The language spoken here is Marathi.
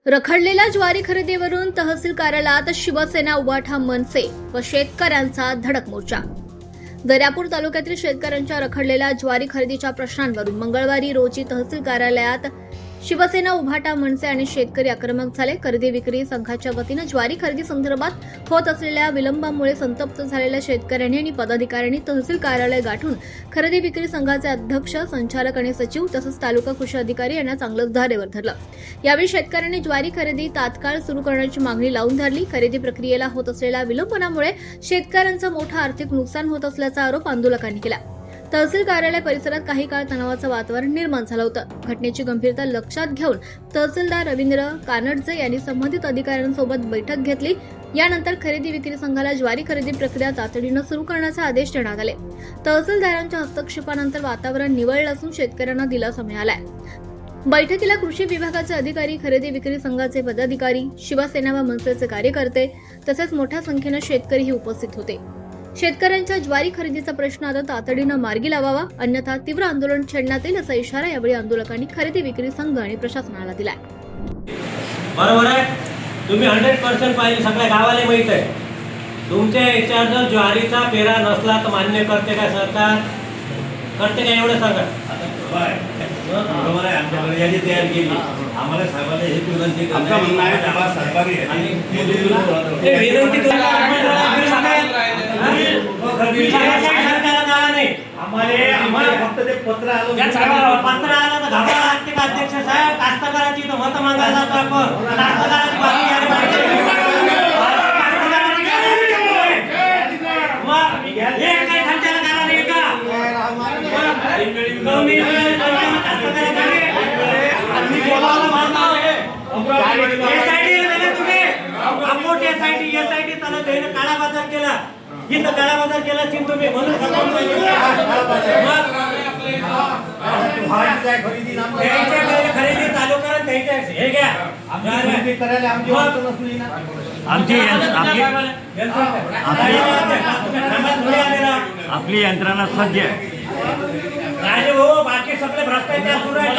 रखडलेल्या ज्वारी खरेदीवरून तहसील कार्यालयात शिवसेना उभाठा मनसे व शेतकऱ्यांचा धडक मोर्चा। दर्यापूर तालुक्यातील शेतकऱ्यांच्या रखडलेल्या ज्वारी खरेदीच्या प्रश्नांवरून मंगळवारी रोजी तहसील कार्यालयात शिवसेना उभाठा मनसे आणि शेतकरी आक्रमक झाले। खरेदी विक्री संघाच्या वतीने ज्वारी खरेदी संदर्भात होत असलेल्या विलंबामुळे संतप्त झालेल्या शेतकऱ्यांनी आणि पदाधिकाऱ्यांनी तहसील कार्यालय गाठून खरेदी विक्री संघाचे अध्यक्ष, संचालक आणि सचिव तसेच तालुका कृषी अधिकारी यांना चांगलंच धारेवर धरलं। यावेळी शेतकऱ्यांनी ज्वारी खरेदी तात्काळ सुरू करण्याची मागणी लावून धरली। खरेदी प्रक्रियेला होत असलेल्या विलंबामुळे शेतकऱ्यांचं मोठं आर्थिक नुकसान होत असल्याचा आरोप आंदोलकांनी केला। तहसील कार्यालय परिसरात काही काळ तणावाचं वातावरण निर्माण झालं होतं। घटनेची गंभीरता लक्षात घेऊन तहसीलदार रवींद्र कानडजे यांनी संबंधित अधिकाऱ्यांसोबत बैठक घेतली। यानंतर खरेदी विक्री संघाला ज्वारी खरेदी प्रक्रिया तातडीनं सुरू करण्याचे आदेश देण्यात आले। तहसीलदारांच्या हस्तक्षेपानंतर वातावरण निवळलं असून शेतकऱ्यांना दिलासा मिळालाय। बैठकीला कृषी विभागाचे अधिकारी, खरेदी विक्री संघाचे पदाधिकारी, शिवसेना व मनसेचे कार्यकर्ते तसेच मोठ्या संख्येने शेतकरीही उपस्थित होते। शेतकऱ्यांच्या ज्वारी खरेदीचा प्रश्न आता तातडीनं मार्गी लावावा, अन्यथा तीव्र आंदोलन छेडण्यात येईल असा इशारा यावेळी आंदोलकांनी खरेदी विक्री संघ आणि प्रशासनाला दिलाय। बरोबर आहे, तुम्ही 100% पाहिजे, सगळ्या गावाला माहित आहे। तुमच्या याच्यावर जर ज्वारीचा पेरा नसला तर मान्य करते का सरकार? करते का? एवढं सांगा। बरोबर आहे, आमच्याकडे यादी तयार केली, आम्हाला साहेबांना हे विनंती विनंती फक्त ते पत्र आलं तर घाबरा अध्यक्ष साहेब, कास्तकाराची मत मागायला जातो आपण। कास्तकाराची बाकी आहे काळा बाजार केला, इथं काळा बाजार केला तुम्ही म्हणून खरेदी चालू करा, हे घ्या। आपली यंत्रणा सज्ज आहे। हो, बाकी सगळे भ्रष्टाचार सुरू आहे।